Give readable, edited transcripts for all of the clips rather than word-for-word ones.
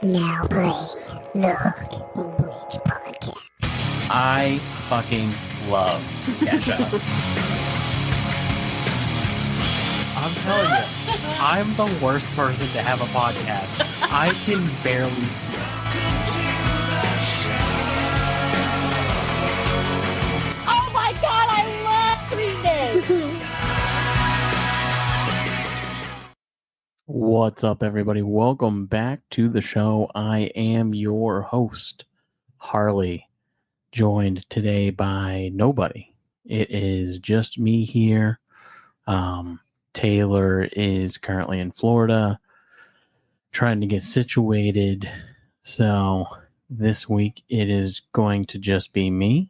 Now playing the Hook and Bridge podcast. I fucking love Kesha. I'm telling you, I'm the worst person to have a podcast. I can barely speak. Oh my god, I love this! What's up, everybody? Welcome back to the show. I am your host, Harley, joined today by nobody. It is just me here. Taylor is currently in Florida trying to get situated. So this week it is going to just be me.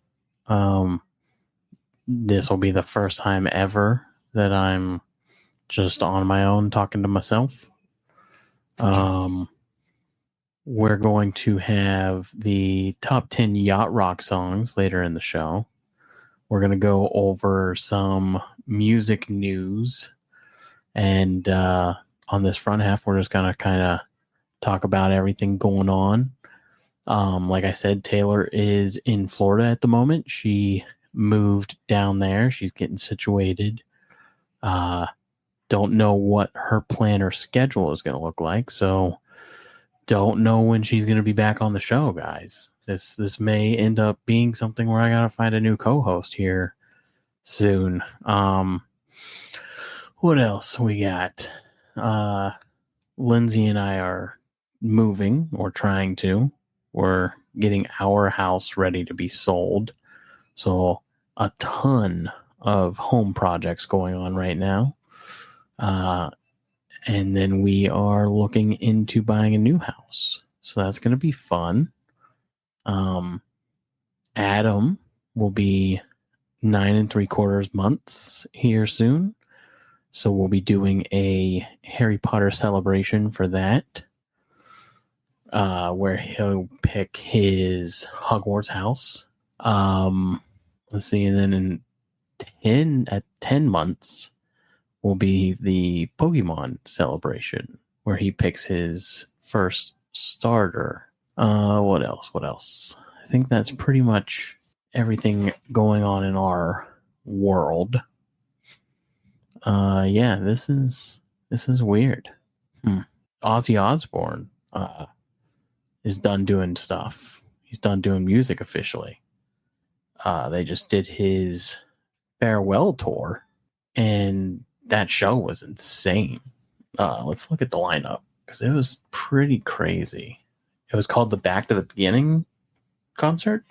This will be the first time ever that I'm just on my own talking to myself. We're going to have the top 10 Yacht Rock songs later in the show. We're going to go over some music news. And on this front half, we're just going to kind of talk about everything going on. Like I said, Taylor is in Florida at the moment. She moved down there. She's getting situated. Don't know what her plan or schedule is going to look like. So don't know when she's going to be back on the show, guys. This may end up being something where I got to find a new co-host here soon. What else we got? Lindsay and I are moving or trying to. We're getting our house ready to be sold. So a ton of home projects going on right now. And then we are looking into buying a new house. So that's going to be fun. Adam will be 9 3/4 months here soon. So we'll be doing a Harry Potter celebration for that. Where he'll pick his Hogwarts house. Let's see. And then at 10 months, will be the Pokemon celebration where he picks his first starter. What else? I think that's pretty much everything going on in our world. Yeah, this is weird. Ozzy Osbourne is done doing stuff. He's done doing music officially. They just did his farewell tour, and that show was insane. Let's look at the lineup because it was pretty crazy. It was called the Back to the Beginning concert.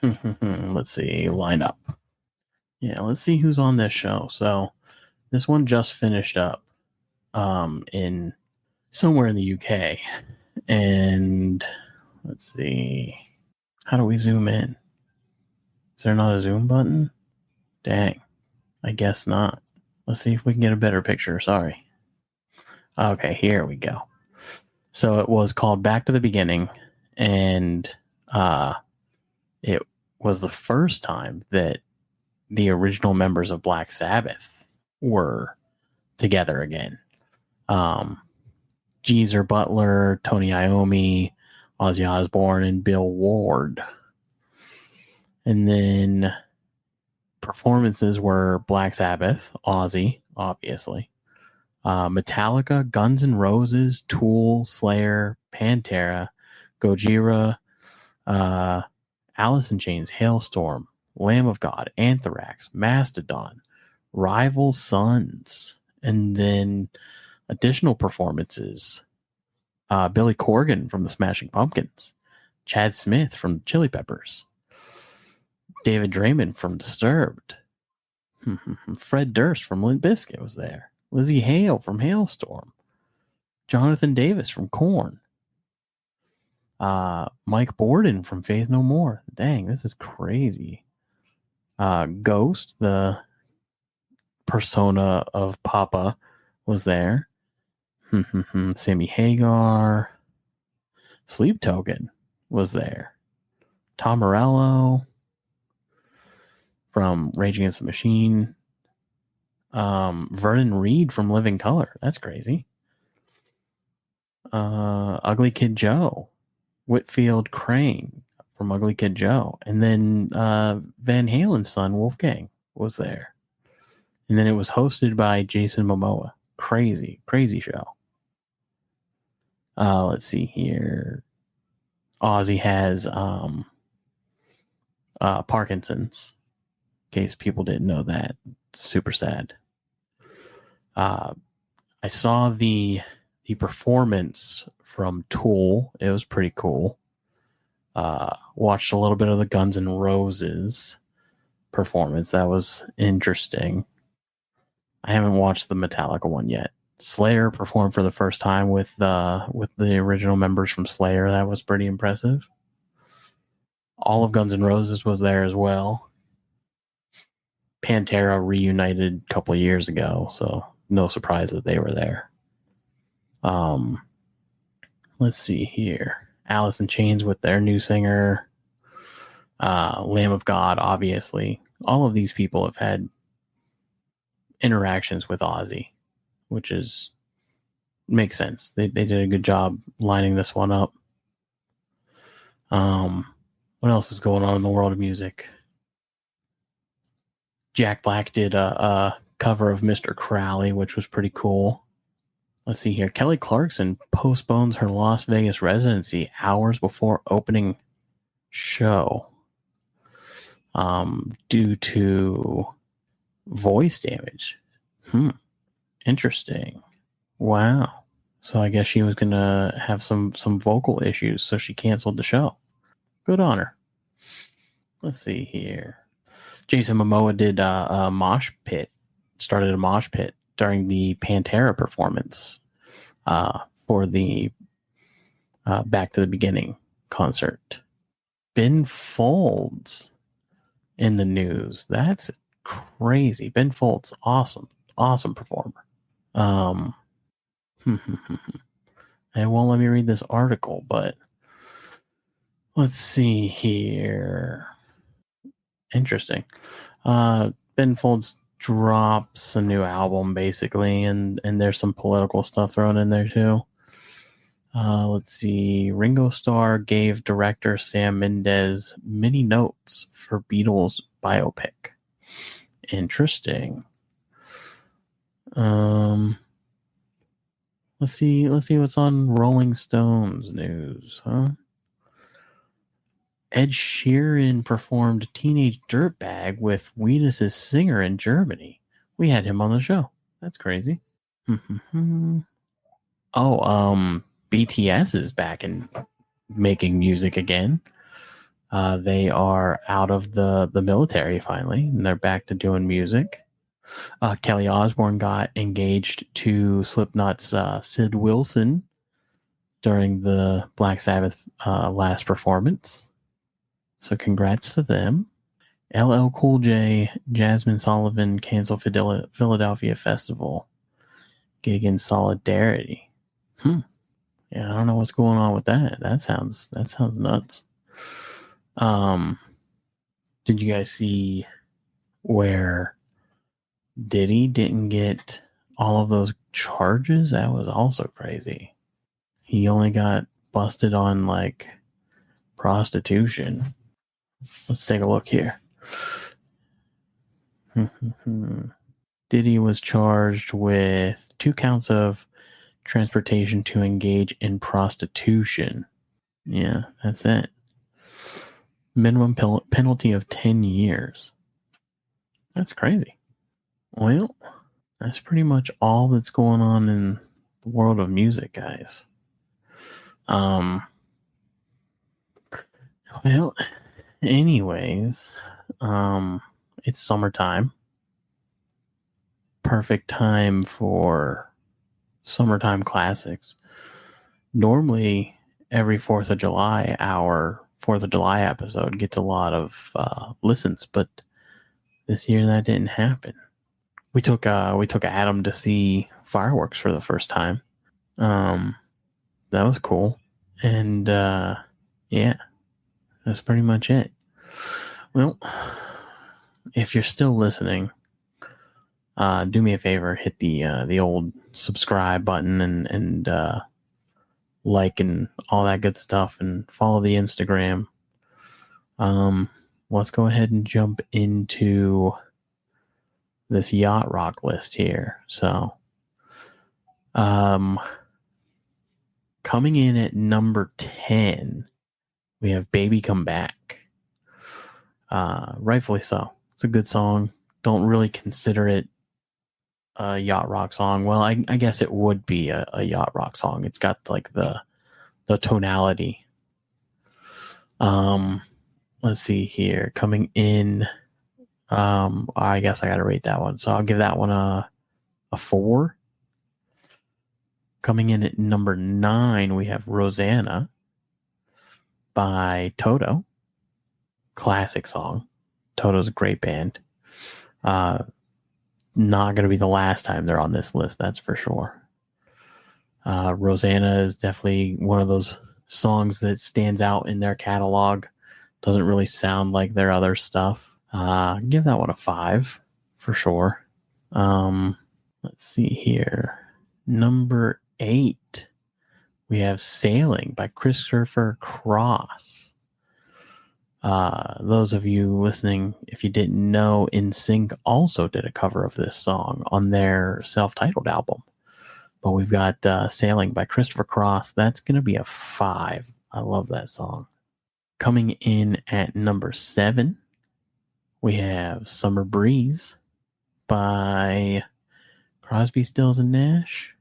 Let's see, lineup. Yeah, let's see who's on this show. So this one just finished up in somewhere in the UK. And let's see. How do we zoom in? Is there not a zoom button? Dang. I guess not. Let's see if we can get a better picture. Sorry. Okay, here we go. So it was called Back to the Beginning, and it was the first time that the original members of Black Sabbath were together again. Geezer Butler, Tony Iommi, Ozzy Osbourne, and Bill Ward. And then performances were Black Sabbath, Ozzy, obviously, Metallica, Guns N' Roses, Tool, Slayer, Pantera, Gojira, Alice in Chains, Hailstorm, Lamb of God, Anthrax, Mastodon, Rival Sons, and then additional performances, Billy Corgan from the Smashing Pumpkins, Chad Smith from Chili Peppers, David Draymond from Disturbed, Fred Durst from Limp Bizkit was there, Lizzie Hale from Hailstorm, Jonathan Davis from Korn, Mike Borden from Faith No More. Dang, this is crazy. Ghost, the persona of Papa, was there. Sammy Hagar. Sleep Token was there. Tom Morello from Rage Against the Machine. Vernon Reed from Living Color. That's crazy. Ugly Kid Joe, Whitfield Crane from Ugly Kid Joe, and then Van Halen's son Wolfgang was there, and then it was hosted by Jason Momoa. Crazy show. Let's see here. Ozzy has Parkinson's. In case people didn't know that, super sad. I saw the performance from Tool. It was pretty cool. Watched a little bit of the Guns N' Roses performance. That was interesting. I haven't watched the Metallica one yet. Slayer performed for the first time with the original members from Slayer. That was pretty impressive. All of Guns N' Roses was there as well. Pantera reunited a couple of years ago, so no surprise that they were there. Let's see here. Alice in Chains with their new singer. Lamb of God, obviously. All of these people have had interactions with Ozzy, which makes sense. They did a good job lining this one up. What else is going on in the world of music? Jack Black did a cover of Mr. Crowley, which was pretty cool. Let's see here. Kelly Clarkson postpones her Las Vegas residency hours before opening show due to voice damage. Interesting. Wow. So I guess she was going to have some vocal issues, so she canceled the show. Good on her. Let's see here. Jason Momoa did a mosh pit, started a mosh pit during the Pantera performance for the Back to the Beginning concert. Ben Folds in the news. That's crazy. Ben Folds, awesome performer. It won't let me read this article, but let's see here. Interesting. Ben Folds drops a new album, basically, and there's some political stuff thrown in there too. Let's see. Ringo Starr gave director Sam Mendes many notes for Beatles biopic. Interesting. Let's see what's on Rolling Stones news, huh? Ed Sheeran performed Teenage Dirtbag with Wheatus' singer in Germany. We had him on the show. That's crazy. BTS is back and making music again. They are out of the military finally, and they're back to doing music. Kelly Osbourne got engaged to Slipknot's Sid Wilson during the Black Sabbath last performance. So congrats to them. LL Cool J, Jasmine Sullivan cancel Philadelphia Festival gig in solidarity. Yeah, I don't know what's going on with that. That sounds nuts. Did you guys see where Diddy didn't get all of those charges? That was also crazy. He only got busted on like prostitution. Let's take a look here. Diddy was charged with 2 counts of transportation to engage in prostitution. Yeah, that's it. Minimum penalty of 10 years. That's crazy. Well, that's pretty much all that's going on in the world of music, guys. Well, anyways, it's summertime. Perfect time for summertime classics. Normally, every 4th of July, our 4th of July episode gets a lot of listens, but this year that didn't happen. We took Adam to see fireworks for the first time. That was cool, and yeah, that's pretty much it. Well, if you're still listening, do me a favor, hit the old subscribe button and like and all that good stuff, and follow the Instagram. Let's go ahead and jump into this Yacht Rock list here. So, coming in at number 10, we have Baby Come Back. Rightfully so. It's a good song. Don't really consider it a Yacht Rock song. Well, I guess it would be a Yacht Rock song. It's got like the tonality. Let's see here. Coming in, I guess I got to rate that one. So I'll give that one a 4. Coming in at number 9, we have Rosanna by Toto. Classic song. Toto's a great band. Not going to be the last time they're on this list, that's for sure. Rosanna is definitely one of those songs that stands out in their catalog. Doesn't really sound like their other stuff. Give that one a 5 for sure. Let's see here. Number 8, we have Sailing by Christopher Cross. Those of you listening, if you didn't know, NSYNC also did a cover of this song on their self-titled album. But we've got Sailing by Christopher Cross. That's going to be a 5. I love that song. Coming in at number 7, we have Summer Breeze by Crosby, Stills, and Nash.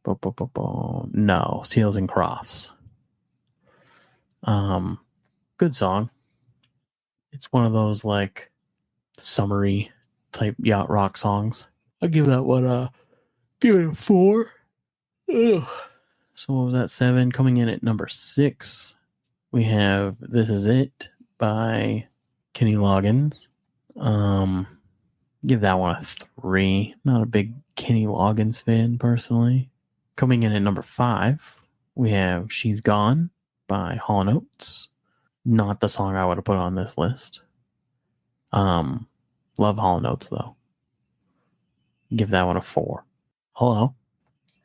No, Seals and Crofts. Good song. It's one of those like summery type yacht rock songs. I'll give that one give it a 4. Ugh. So what was that? 7. Coming in at number 6, we have This Is It by Kenny Loggins. Give that one a 3. Not a big Kenny Loggins fan personally. Coming in at number 5, we have She's Gone by Hall & Oates. Not the song I would have put on this list. Love Hall & Oates though. Give that one a 4. Hello.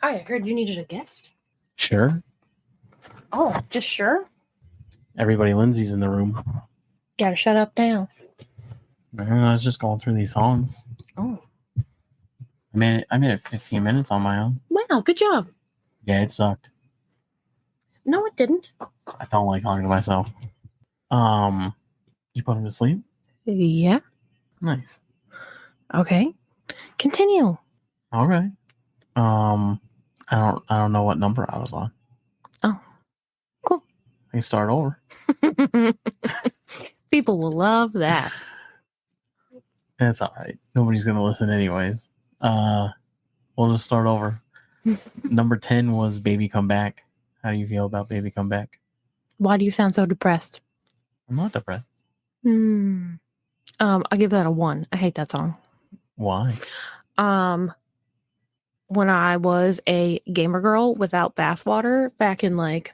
Hi, I heard you needed a guest. Sure. Oh, just sure? Everybody, Lindsay's in the room. Gotta shut up now. I was just going through these songs. Oh. I made it 15 minutes on my own. Wow, good job. Yeah, it sucked. No, it didn't. I don't like talking to myself. You put him to sleep? Yeah. Nice. Okay. Continue. Okay. I don't know what number I was on. Oh. Cool. I can start over. People will love that. That's all right. Nobody's gonna listen anyways. We'll just start over. Number 10 was Baby Come Back. How do you feel about Baby Come Back? Why do you sound so depressed? I'm not depressed. I'll give that a 1. I hate that song. Why? When I was a gamer girl without bathwater back in like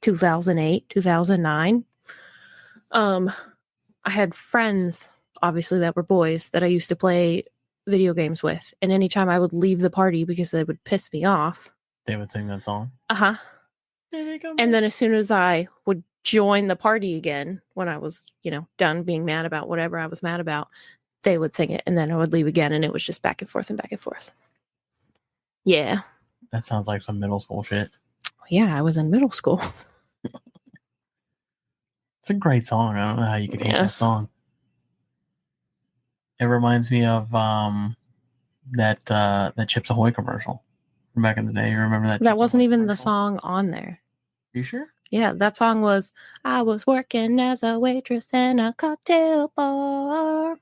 2008, 2009, I had friends, obviously, that were boys that I used to play video games with. And anytime I would leave the party because they would piss me off, they would sing that song. Uh-huh. And then as soon as I would join the party again, when I was, done being mad about whatever I was mad about, they would sing it, and then I would leave again, and it was just back and forth and back and forth. Yeah. That sounds like some middle school shit. Yeah, I was in middle school. It's a great song. I don't know how you could hate that song. It reminds me of that Chips Ahoy commercial from back in the day. You remember that? That wasn't even the song on there. You sure? Yeah, that song was, I was working as a waitress in a cocktail bar.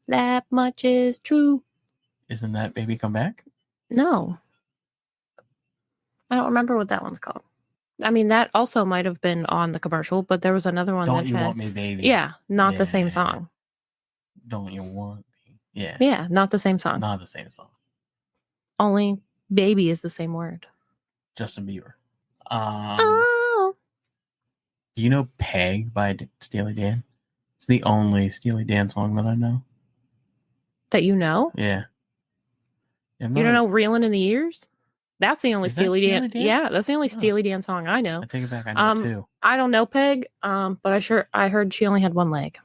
That much is true. Isn't that Baby Come Back? No. I don't remember what that one's called. I mean, that also might have been on the commercial, but there was another one Don't You Want Me, Baby? Yeah, not the same song. Don't You Want Me? Yeah. Yeah, not the same song. Not the same song. Only baby is the same word. Justin Bieber. Oh. Do you know Peg by Steely Dan? It's the only Steely Dan song that I know. That you know? Yeah. You don't know Reelin' in the Years? That's the only Is that Steely Steely Dan. Dan? Yeah, that's the only Oh. Steely Dan song I know. I take it back. I know two. I don't know Peg, but I heard she only had one leg.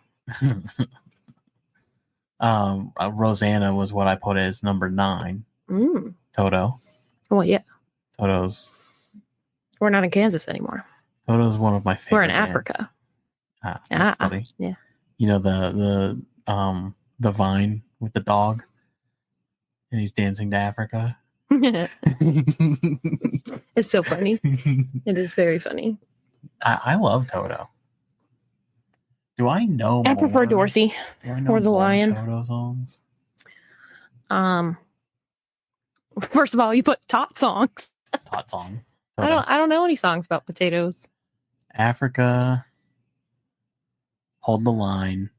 Rosanna was what I put as number 9. Toto. Well, yeah. Toto's We're not in Kansas anymore. one of my favorite. We're in bands. Africa. That's funny. Yeah. You know the vine with the dog, and he's dancing to Africa. It's so funny. It is very funny. I love Toto. Do I know? I prefer Dorothy or the Lion. Toto songs. First of all, you put tot songs. Tot song. Toto. I don't know any songs about potatoes. Africa. Hold the Line.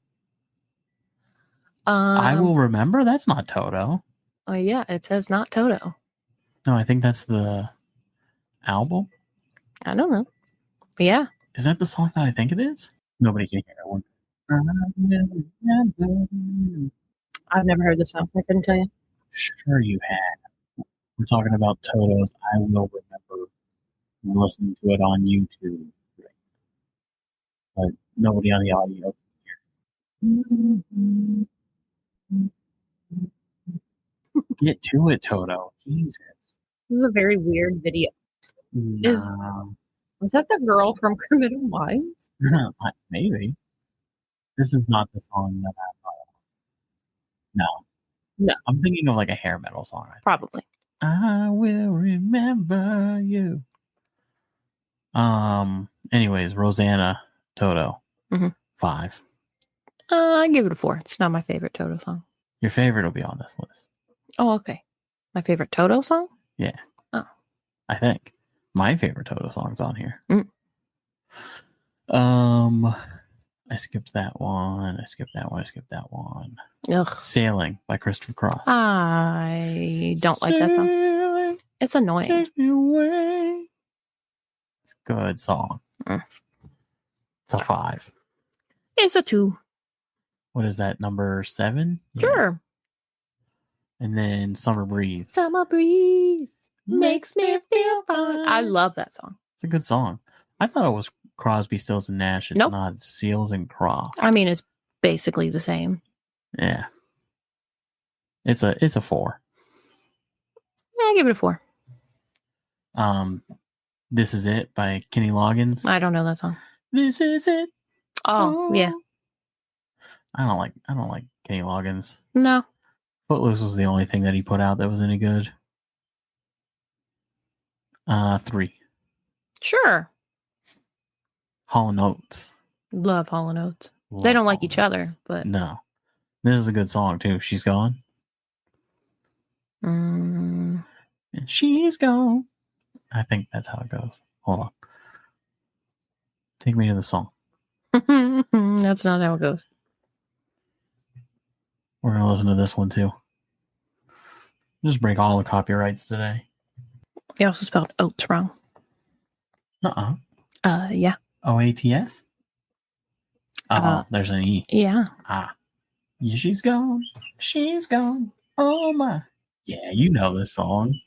I Will Remember. That's not Toto. Oh yeah, it says not Toto. No, I think that's the album. I don't know. But yeah. Is that the song that I think it is? Nobody can hear that one. I've never heard this song. I couldn't tell you. Sure you have. We're talking about Toto's I Will Remember. I'm listening to it on YouTube. But nobody on the audio can hear. Get to it, Toto. Jesus. This is a very weird video. Was that the girl from Criminal Minds? Maybe. This is not the song that I thought of. No. I'm thinking of like a hair metal song. Probably. I will remember you. Anyways, Rosanna, Toto. 5. I give it a 4. It's not my favorite Toto song. Your favorite will be on this list. Oh, okay. My favorite Toto song? Yeah. Oh. I think. My favorite Toto song's on here. I skipped that one. I skipped that one. Ugh. Sailing by Christopher Cross. I don't like that song. It's annoying. Take me away. It's a good song. It's a 5. It's a 2. What is that, number 7? Sure. And then Summer Breeze. Summer Breeze makes me feel fine. I love that song. It's a good song. I thought it was Crosby, Stills, and Nash. It's not. It's Seals and Croft. I mean, it's basically the same. Yeah. It's a 4. Yeah, I give it a 4. This Is It by Kenny Loggins. I don't know that song. This is it. Oh, yeah. I don't like Kenny Loggins. No. Footloose was the only thing that he put out that was any good. 3. Sure. Hall & Oates. Love Hall & Oates. They don't like each other, but no. This is a good song too. She's Gone. Mm. And she's gone. I think that's how it goes. Hold on. Take me to the song. That's not how it goes. We're gonna listen to this one too. Just break all the copyrights today. You also spelled oats wrong. Yeah. OATS? There's an E. Yeah. Yeah, she's gone. She's gone. Oh my. Yeah, you know this song.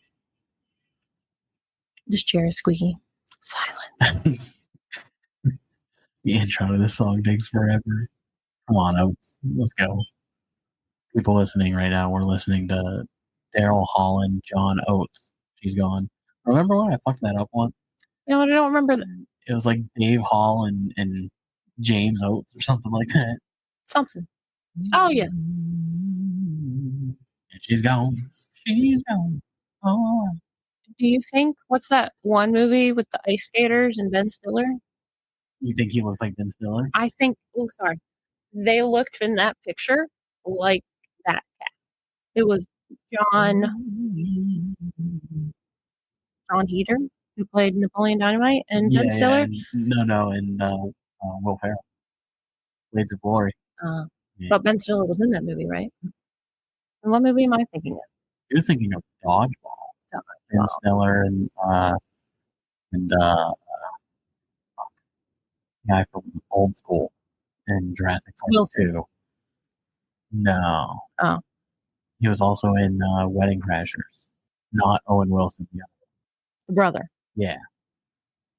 This chair is squeaky. Silence. The intro to this song takes forever. Come on, Oates. Let's go. People listening right now, we're listening to Daryl Holland, John Oates. She's Gone. Remember when I fucked that up once? No, I don't remember that. It was like Dave Hall and James Oates or something like that. Something. Oh, yeah. And she's gone. She's gone. Oh. Do you think, what's that one movie with the ice skaters and Ben Stiller? You think he looks like Ben Stiller? I think, they looked in that picture like that cat. It was John Heater, who played Napoleon Dynamite, and Ben Stiller. And Will Ferrell. Blades of Glory. But Ben Stiller was in that movie, right? And what movie am I thinking of? You're thinking of Dodgeball. Ben Stiller and guy from Old School and Jurassic Park 2. No. Oh. He was also in Wedding Crashers. Not Owen Wilson, the other Brother. Yeah.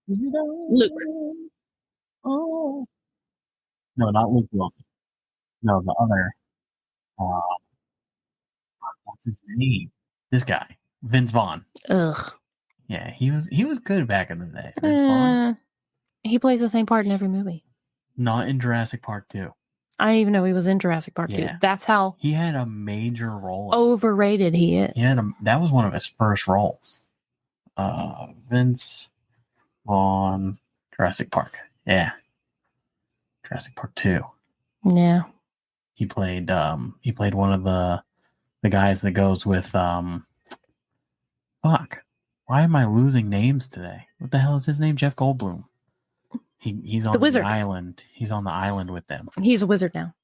Luke. Oh. No, not Luke Wilson. No, the other. Uh, what's his name? This guy, Vince Vaughn. Ugh. Yeah, he was good back in the day. Vince Vaughn. He plays the same part in every movie. Not in Jurassic Park 2. I didn't even know he was in Jurassic Park 2. That's how he had a major role. Overrated he is. That was one of his first roles. Vince Vaughn, Jurassic Park. Yeah. Jurassic Park 2. Yeah. He played one of the guys that goes with fuck. Why am I losing names today? What the hell is his name? Jeff Goldblum. He's on the island. He's on the island with them. He's a wizard now.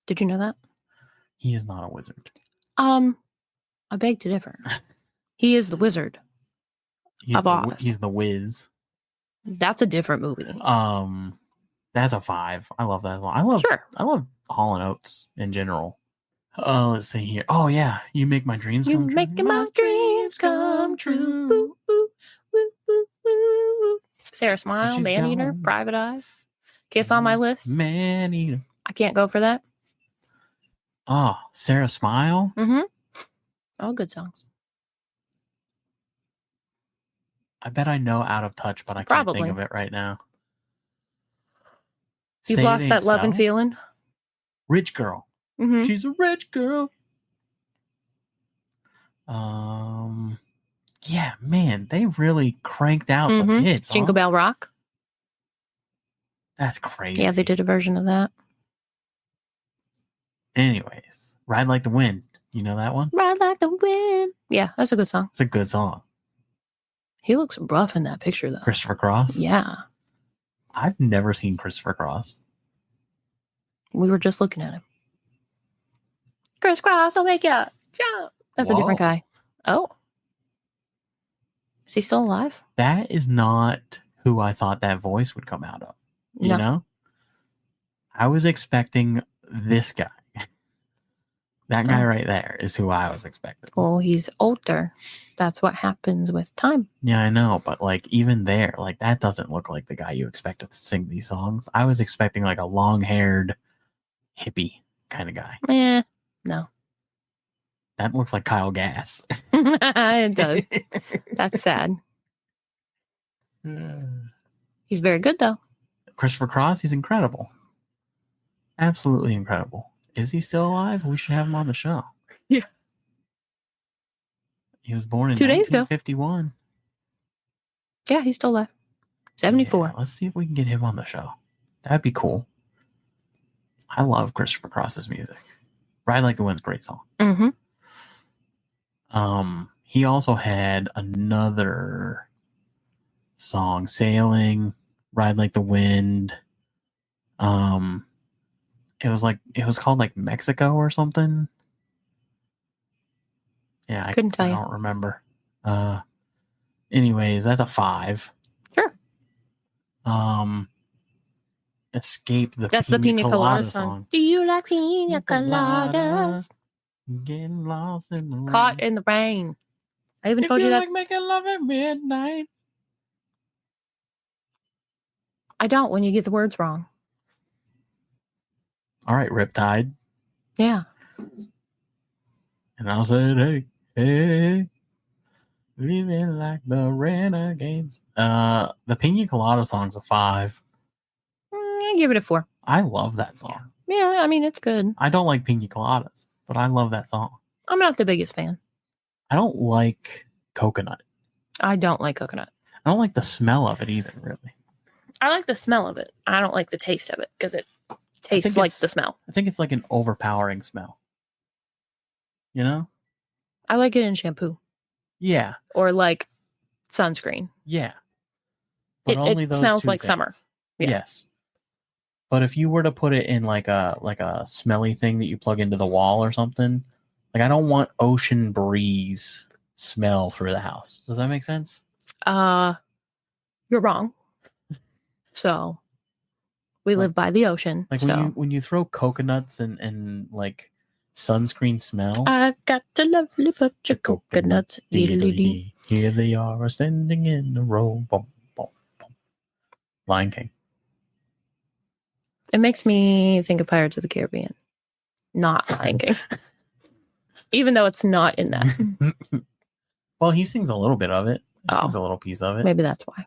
Did you know that? He is not a wizard. I beg to differ. He is the wizard. Of Oz. He's the Wiz. That's a different movie. That's a 5. I love that song. I love Hall & Oates in general. Let's see here. Oh yeah, you make my dreams come true. You making my dreams come true. Boo, boo, boo, boo, boo. Sarah Smile, Man Eater, Private Eyes. Kiss on my list. Man Eater. I can't go for that. Oh, Sarah Smile. Mm-hmm. All good songs. I bet I know Out of Touch, but I can't think of it right now. You've lost that love and feeling. Rich Girl. Mm-hmm. She's a rich girl. Yeah, man, they really cranked out some hits. Jingle Bell Rock. That's crazy. Yeah, they did a version of that. Anyways, Ride Like the Wind. You know that one? Ride Like the Wind. Yeah, that's a good song. It's a good song. He looks rough in that picture, though. Christopher Cross? Yeah. I've never seen Christopher Cross. We were just looking at him. Chris Cross, I'll make you jump. That's a different guy. Oh. Is he still alive? That is not who I thought that voice would come out of. You know? I was expecting this guy. That guy right there is who I was expecting. Well, he's older. That's what happens with time. Yeah, I know. But like even there, like that doesn't look like the guy you expected to sing these songs. I was expecting like a long-haired hippie kind of guy. No. That looks like Kyle Gass. It does. That's sad. He's very good, though. Christopher Cross, he's incredible. Absolutely incredible. Is he still alive? We should have him on the show. Yeah. He was born in 1951. Yeah, he's still alive. 74. Yeah, let's see if we can get him on the show. That'd be cool. I love Christopher Cross's music. Ride Like the Wind's a great song. Mm-hmm. He also had another song, Sailing, Ride Like the Wind. It was called like Mexico or something. Yeah, I don't remember. Anyways, that's a 5. Sure. Escape the That's the Pina Colada song. Do you like Pina Coladas? Getting lost in the rain. Caught in the rain. I even told you that. Like making love at midnight. I don't when you get the words wrong. All right, Riptide. Yeah. And I said, hey, living like the renegades. The Pina Colada song's a 5. I give it a 4. I love that song. Yeah, I mean, it's good. I don't like Pina Coladas, but I love that song. I'm not the biggest fan. I don't like coconut. I don't like coconut. I don't like the smell of it either, really. I like the smell of it. I don't like the taste of it because it tastes like the smell. I think it's like an overpowering smell. You know? I like it in shampoo. Yeah. Or like sunscreen. Yeah. But it smells like summer. Yeah. Yes. But if you were to put it in like a smelly thing that you plug into the wall or something, like I don't want ocean breeze smell through the house. Does that make sense? You're wrong. So we live by the ocean. Like when you throw coconuts and like Sunscreen Smell. I've got a lovely bunch of coconuts. Dee-dee-dee-dee. Here they are standing in a row. Boom, boom, boom. Lion King. It makes me think of Pirates of the Caribbean, not Lion King. Even though it's not in that. Well, he sings a little bit of it. He Oh. sings a little piece of it. Maybe that's why.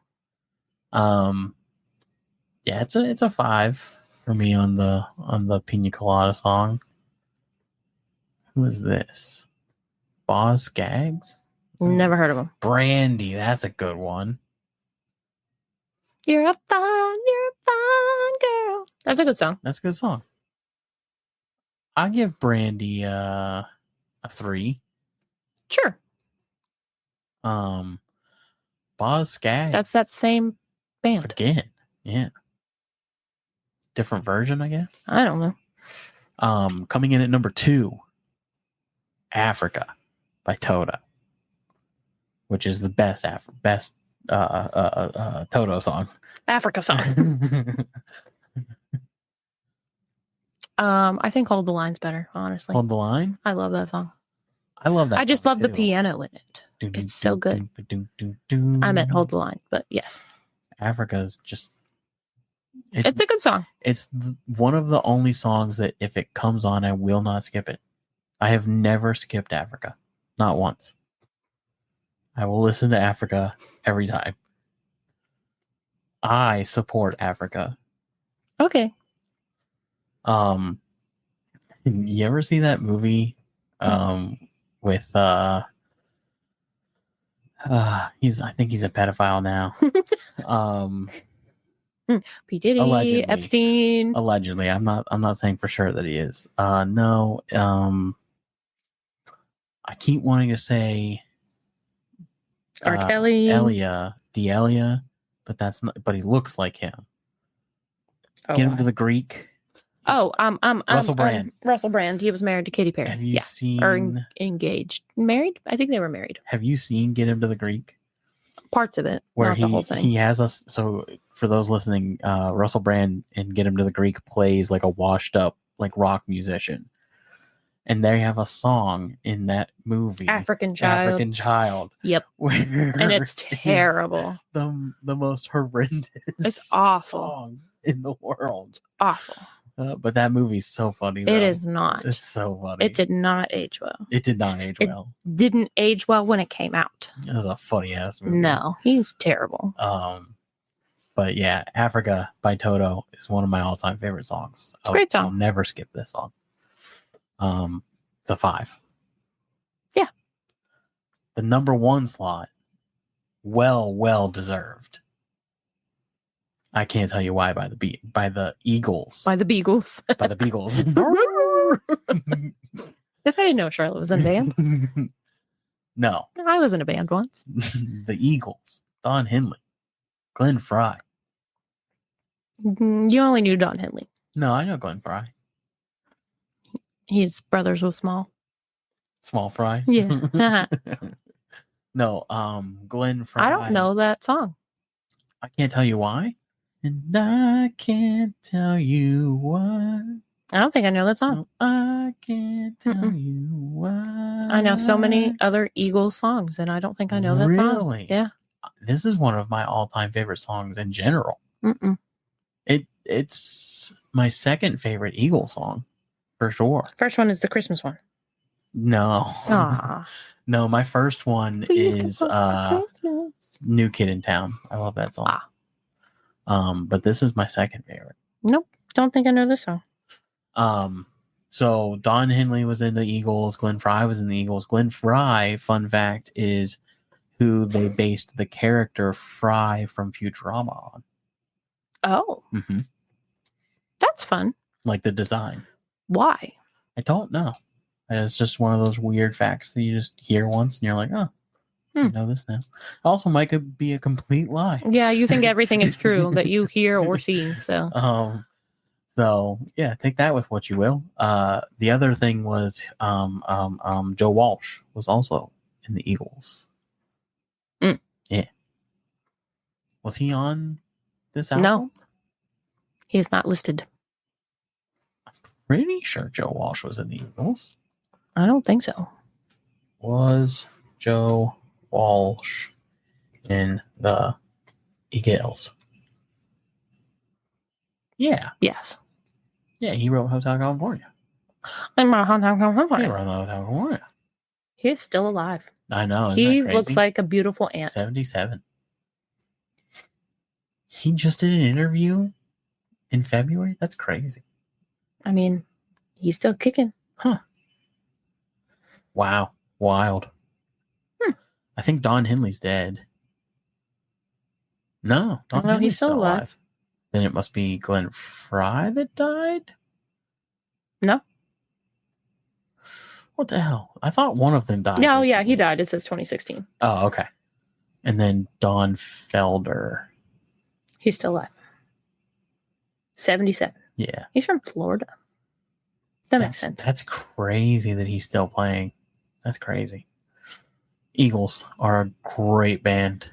Yeah, it's a 5 for me on the Pina Colada song. Who is this? Boz Skaggs? Never heard of him. Brandy, that's a good one. You're a fine girl. That's a good song. That's a good song. I give Brandy a 3. Sure. Boz Skaggs. That's that same band. Again. Yeah. Different version, I guess. I don't know. Coming in at number 2, Africa by Toto, which is the best Toto song. Africa song. I think Hold the Line's better, honestly. Hold the Line. I love that song. I love that. I just song love the too. piano in it. It's so good. I meant Hold the Line, but yes. Africa's just... It's a good song. It's one of the only songs that if it comes on, I will not skip it. I have never skipped Africa. Not once. I will listen to Africa every time. I support Africa. Okay. You ever see that movie with I think he's a pedophile now. P. Diddy, Allegedly. Epstein. Allegedly. I'm not saying for sure that he is. No. I keep wanting to say R. Kelly. D'Elia, but that's not, but he looks like him. Oh, Get him to the Greek. Oh, Russell Brand. Russell Brand. He was married to Katy Perry. Have you seen or engaged? Married? I think they were married. Have you seen Get Him to the Greek? Parts of it, Where not the whole thing. He has us. So for those listening, Russell Brand in Get Him to the Greek plays like a washed up like rock musician, and they have a song in that movie, African Child. Yep. And it's terrible. The most horrendous. It's awful song in the world. Awful. But that movie's so funny. Though. It is not. It's so funny. It did not age well. It did not age well. Didn't age well when it came out. It was a funny ass movie. No, he's terrible. But yeah, Africa by Toto is one of my all-time favorite songs. It's a great song. I'll never skip this song. The 5. Yeah. The number 1 slot. Well deserved. I can't tell you why by the Eagles. By the Beagles. By the Beagles. I didn't know Charlotte was in a band. No. I was in a band once. The Eagles. Don Henley. Glenn Fry. You only knew Don Henley. No, I know Glenn Fry. He's brothers with Small. Small Fry? Yeah. No, Glenn Fry. I don't know that song. I can't tell you why. And I can't tell you why. I don't think I know that song. No, I can't tell you why. I know so many other Eagles songs, and I don't think I know that song. Really? Yeah. This is one of my all-time favorite songs in general. Mm-mm. It's my second favorite Eagles song, for sure. First one is the Christmas one. No. Aww. No, my first one is New Kid in Town. I love that song. But this is my second favorite. Nope. Don't think I know this song. So Don Henley was in the Eagles. Glenn Fry was in the Eagles. Glenn Fry, fun fact, is who they based the character Fry from Futurama on. Oh. Mm-hmm. That's fun. Like the design. Why? I don't know. And it's just one of those weird facts that you just hear once and you're like, oh, I know this now. Also might could be a complete lie. Yeah, you think everything is true that you hear or see. So So yeah, take that with what you will. The other thing was Joe Walsh was also in the Eagles. Mm. Yeah. Was he on this album? No. He's not listed. pretty sure Joe Walsh was in the Eagles. I don't think so. Was Joe Walsh in the Eagles? Yeah. Yes. Yeah, he wrote Hotel California. I'm not He wrote Hotel California. He's still alive. I know. He looks like a beautiful ant. 77. He just did an interview in February? That's crazy. I mean, he's still kicking. Huh. Wow. Wild. I think Don Henley's dead. No, Don No, Henley's he's still alive. Then it must be Glenn Fry that died? No. What the hell? I thought one of them died. No, yeah, recently. he died. It says 2016. Oh, okay. And then Don Felder. He's still alive. 77. Yeah. He's from Florida. That makes sense. That's crazy that he's still playing. That's crazy. Eagles are a great band.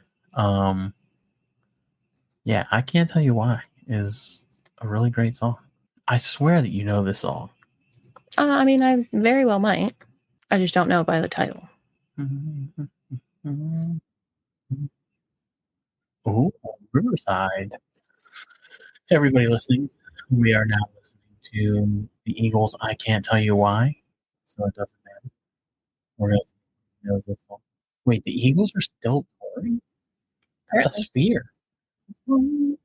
Yeah, I Can't Tell You Why is a really great song. I swear that you know this song. I mean, I very well might. I just don't know it by the title. Oh, Riverside. Everybody listening, we are now listening to the Eagles' I Can't Tell You Why, so it doesn't matter. We're going to know this one. Wait, the Eagles are still touring? Apparently. Sphere. No?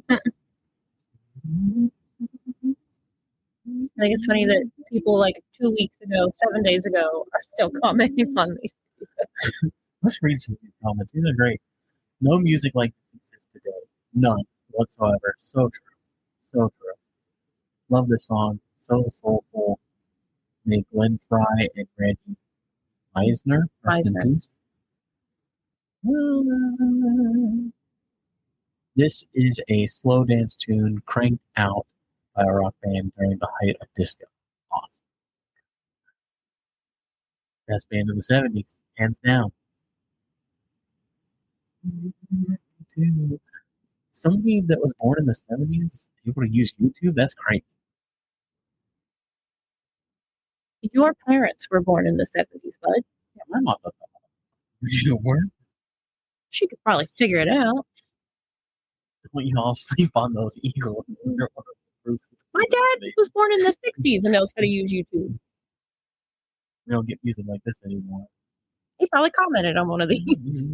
I think it's funny that people like 2 weeks ago, 7 days ago, are still commenting on these. Let's read some of these comments. These are great. No music like this exists today. None whatsoever. So true. So true. Love this song. So soulful. May Glenn Fry and Randy Meisner rest in peace. This is a slow dance tune cranked out by a rock band during the height of disco. Awesome. Best band of the 70s, hands down. Somebody that was born in the 70s able to use YouTube? That's great. Your parents were born in the 70s, bud. Yeah, my mom doesn't know YouTube work. She could probably figure it out. Don't you all sleep on those Eagles? My dad was born in the 60s and knows how to use YouTube. We don't get music like this anymore. He probably commented on one of these.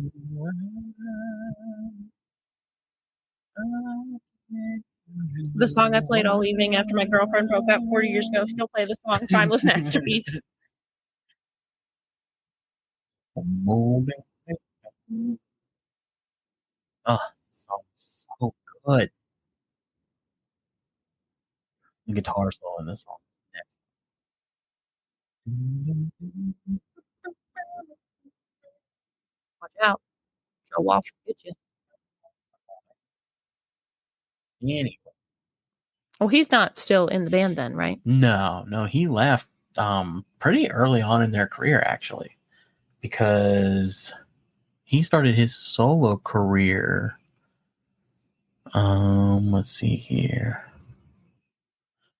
The song I played all evening after my girlfriend broke up 40 years ago. Still play the song Timeless Masterpiece. Oh, this song's so good. The guitar solo in this song. Watch out. Joe Walsh will get you. Anyway. Well, he's not still in the band then, right? No, he left pretty early on in their career, actually, because he started his solo career. Let's see here.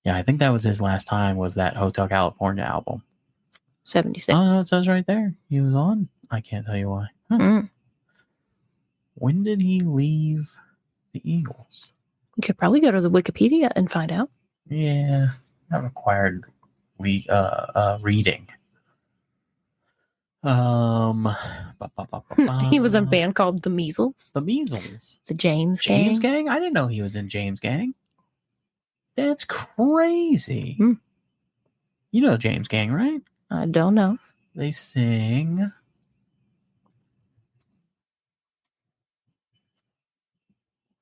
Yeah, I think that was his last time, was that Hotel California album. 76. Oh, no, it says right there. He was on. I Can't Tell You Why. Huh. Mm. When did he leave the Eagles? You could probably go to the Wikipedia and find out. Yeah, not required reading. He was in a band called The Measles. The Measles. The James Gang? Gang. I didn't know he was in James Gang. That's crazy. You know James Gang, right? I don't know. They sing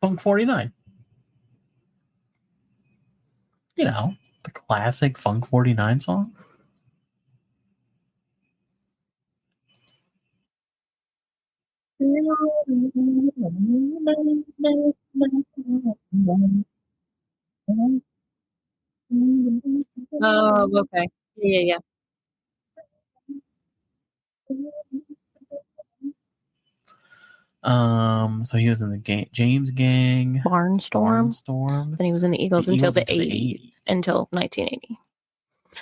Funk 49. You know, the classic Funk 49 song. Oh, okay. Yeah. So he was in the James Gang, Barnstorm. Barnstorm. Then he was in the Eagles until the 80s. Until 1980.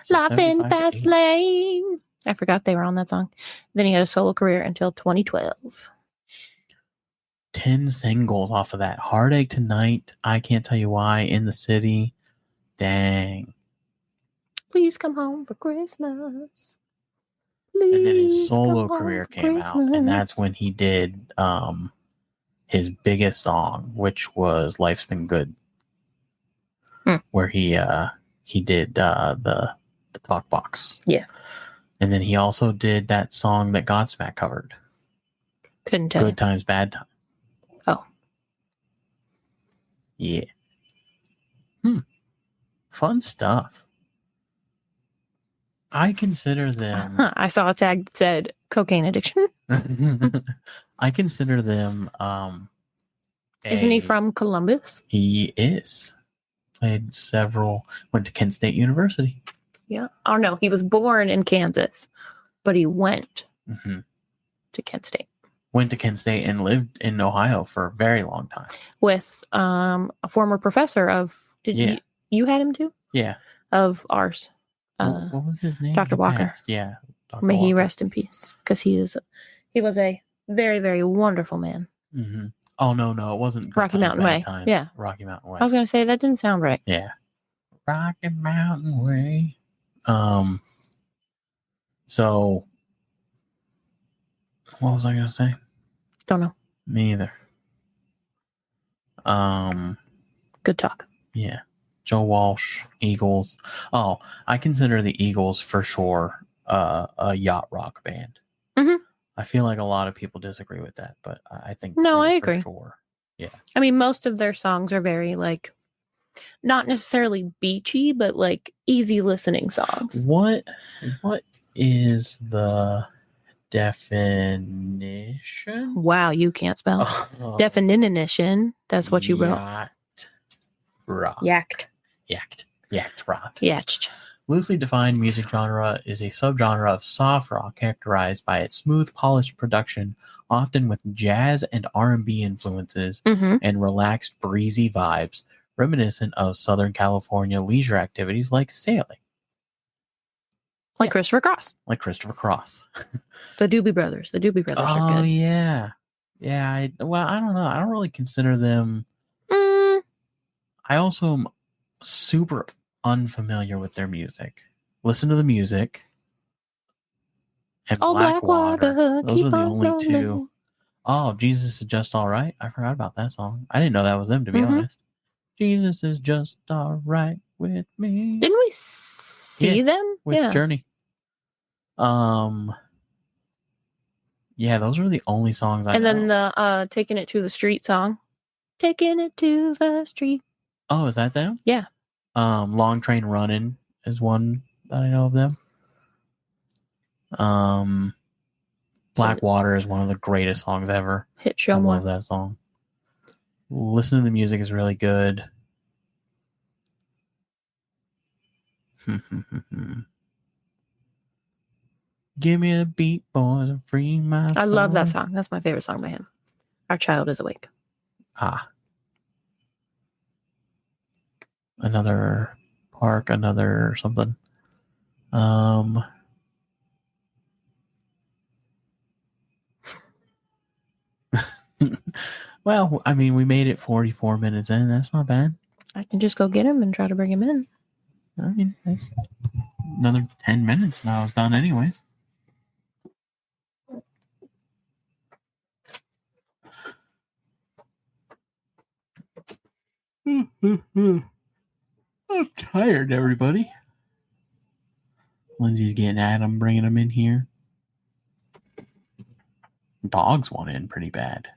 So Life in 75 to Fast 80. Lane. I forgot they were on that song. Then he had a solo career until 2012. 10 singles off of that. Heartache Tonight, I Can't Tell You Why, In the City. Dang. Please come home for Christmas. And then his Please solo come career home for came out, and Christmas. that's when he did his biggest song, which was Life's Been Good. Where he did the talk box. Yeah. And then he also did that song that Godsmack covered. Couldn't tell. Good Times, Bad Times. Oh. Yeah. Fun stuff. I consider them... I saw a tag that said cocaine addiction. I consider them... Isn't he from Columbus? He is. Played several... Went to Kent State University. Yeah. Oh, no. He was born in Kansas, but he went to Kent State. Went to Kent State and lived in Ohio for a very long time. With a former professor of... You had him too? Yeah. Of ours. What was his name? Dr. Walker. Yeah. Dr. May Walker. he rest in peace. Because he was a very, very wonderful man. Mm-hmm. Oh, no. It wasn't Rocky Mountain Way. Times. Yeah. Rocky Mountain Way. I was going to say, that didn't sound right. Yeah. Rocky Mountain Way. So, what was I going to say? Don't know. Me either. Good talk. Yeah. Joe Walsh, Eagles. Oh, I consider the Eagles for sure a yacht rock band. Mm-hmm. I feel like a lot of people disagree with that, but I think I agree. For sure. Yeah. I mean, most of their songs are very like not necessarily beachy, but like easy listening songs. What is the definition? Wow, you can't spell. Definition. That's what you wrote. Yacht rock. Yacht rock. Yacht. Loosely defined music genre is a subgenre of soft rock characterized by its smooth, polished production, often with jazz and R&B influences and relaxed, breezy vibes, reminiscent of Southern California leisure activities like sailing. Like Christopher Cross. The Doobie Brothers. The Doobie Brothers are good. Oh, yeah. Yeah, I don't know. I don't really consider them... I also am super unfamiliar with their music. Listen to the music. And Blackwater. Those are the only two. Oh, Jesus is Just All Right. I forgot about that song. I didn't know that was them, to be honest. Jesus is just all right with me. Didn't we see them? With Journey. Yeah, those are the only songs I know. And then the Taking It to the Street song. Taking It to the Street. Oh, is that them? Yeah. Long Train Running is one that I know of them. Blackwater is one of the greatest songs ever. Hit show I more. love that song. Listen to the music is really good. Give me a beat, boys, and free my soul. I love that song. That's my favorite song by him. Our Child is Awake. Another park, another something. Well, I mean, we made it 44 minutes in. That's not bad. I can just go get him and try to bring him in. I mean, that's another 10 minutes now. It's done anyways. I'm tired, everybody. Lindsay's getting at him, bringing him in here. Dogs want in pretty bad.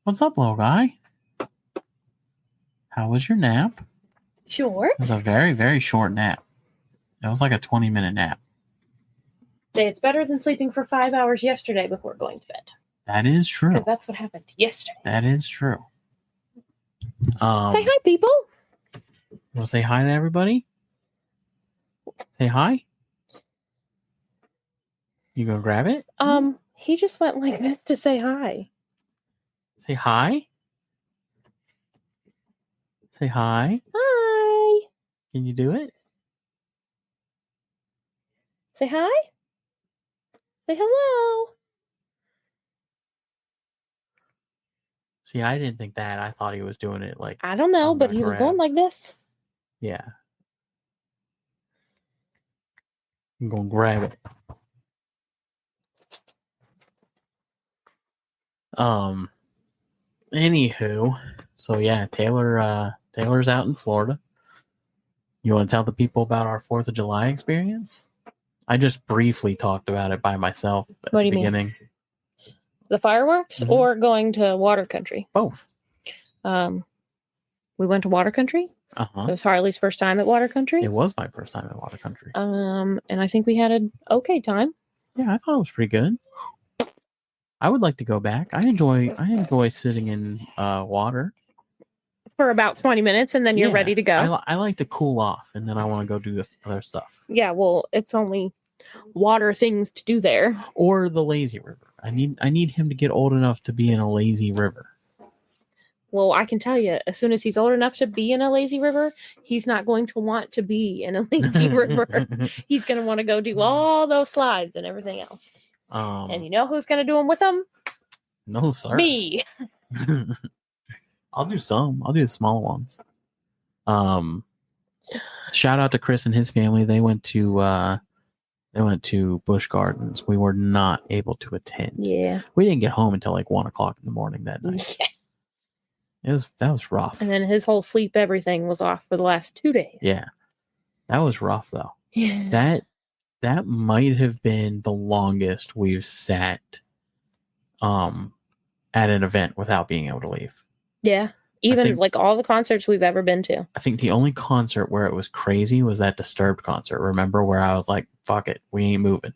What's up, little guy? How was your nap? Sure. It was a very, very short nap. It was like a 20-minute nap. It's better than sleeping for 5 hours yesterday before going to bed. That is true. Because that's what happened yesterday. That is true. Say hi, people. Want to say hi to everybody? Say hi. You gonna grab it? He just went like this to say hi. Say hi. Say hi. Hi. Can you do it? Say hi. Say hello. See, I didn't think that. I thought he was doing it like. I don't know, I'm but gonna he was grab. going like this. Yeah. I'm gonna grab it. Anywho, so yeah, Taylor's out in Florida. You want to tell the people about our 4th of July experience? I just briefly talked about it by myself at What do the you mean? beginning. The fireworks Mhm. or going to water country? Both. We went to water country. It was Harley's first time at water country. It was my first time at water country. And I think we had an okay time. Yeah, I thought it was pretty good. I would like to go back. I enjoy sitting in water For about 20 minutes, and then you're ready to go. I like to cool off, and then I want to go do this other stuff. Yeah, well, it's only water things to do there. Or the lazy river. I need him to get old enough to be in a lazy river. Well, I can tell you, as soon as he's old enough to be in a lazy river, he's not going to want to be in a lazy river. He's going to want to go do all those slides and everything else. And you know who's going to do them with him? No, sir. Me. I'll do some. I'll do the smaller ones. Shout out to Chris and his family. They went to Busch Gardens. We were not able to attend. Yeah. We didn't get home until like 1:00 in the morning that night. Yeah. That was rough. And then his whole sleep, everything was off for the last 2 days. Yeah. That was rough though. Yeah. That might have been the longest we've sat at an event without being able to leave. Yeah. Even like all the concerts we've ever been to. I think the only concert where it was crazy was that Disturbed concert. Remember where I was like, fuck it, we ain't moving.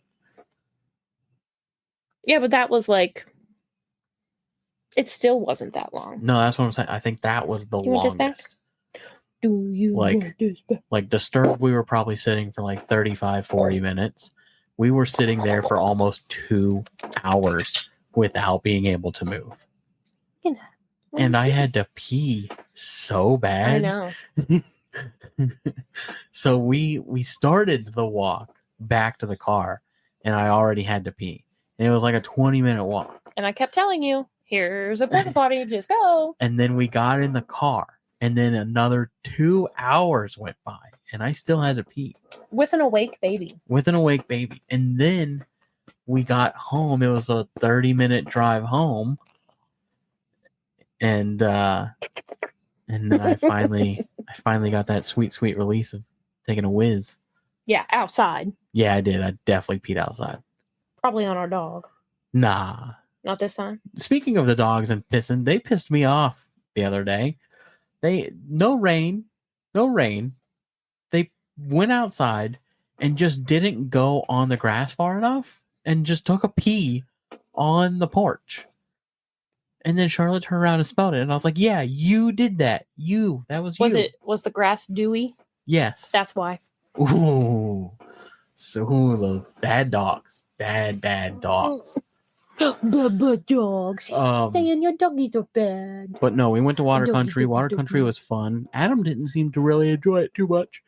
Yeah, but that was like, it still wasn't that long. No, that's what I'm saying. I think that was the longest. Do you like Disturbed, we were probably sitting for like 35, 40 minutes. We were sitting there for almost 2 hours without being able to move. And I had to pee so bad. I know. So we started the walk back to the car, and I already had to pee. And it was like a 20-minute walk. And I kept telling you, here's a porta potty, just go. And then we got in the car, and then another 2 hours went by, and I still had to pee. With an awake baby. And then we got home. It was a 30-minute drive home. And then I finally got that sweet release of taking a whiz. Yeah, outside. Yeah, I did. I definitely peed outside. Probably on our dog. Nah. Not this time. Speaking of the dogs and pissing, they pissed me off the other day. No rain. They went outside and just didn't go on the grass far enough and just took a pee on the porch. And then Charlotte turned around and smelled it, and I was like, "Yeah, you did that. That was you." Was the grass dewy? Yes. That's why. Ooh, so those bad dogs, bad dogs. Bad dogs. Saying your doggies are bad. But no, we went to water country. Water country was fun. Adam didn't seem to really enjoy it too much.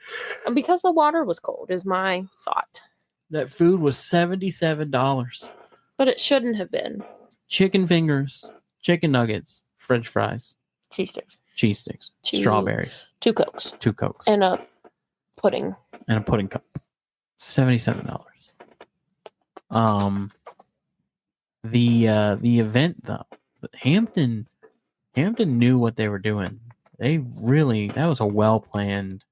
Because the water was cold, is my thought. That food was $77. But it shouldn't have been. Chicken fingers, chicken nuggets, French fries, cheese sticks, strawberries, 2 Cokes, and a pudding cup. $77. The event though, Hampton knew what they were doing. That was a well planned,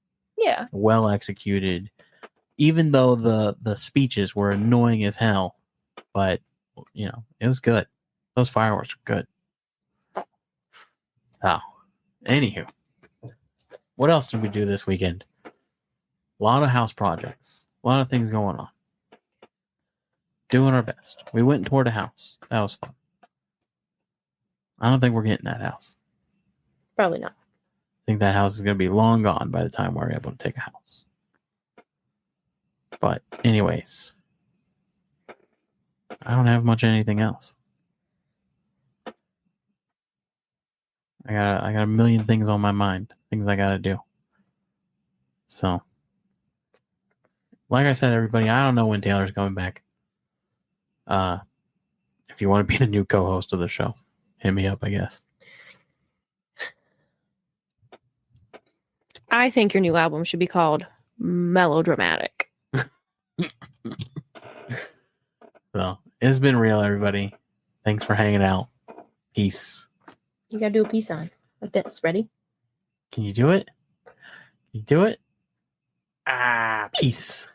well executed. Even though the speeches were annoying as hell, but it was good. Those fireworks were good. Oh, anywho, what else did we do this weekend? A lot of house projects, a lot of things going on. Doing our best. We went and toured a house. That was fun. I don't think we're getting that house. Probably not. I think that house is going to be long gone by the time we're able to take a house. But anyways, I don't have much anything else. I got a million things on my mind, things I gotta do. So, like I said, everybody, I don't know when Taylor's coming back. If you want to be the new co-host of the show, hit me up, I guess. I think your new album should be called Melodramatic. So, it's been real, everybody. Thanks for hanging out. Peace. You gotta do a peace sign like this. Ready? Can you do it? Can you do it? Peace.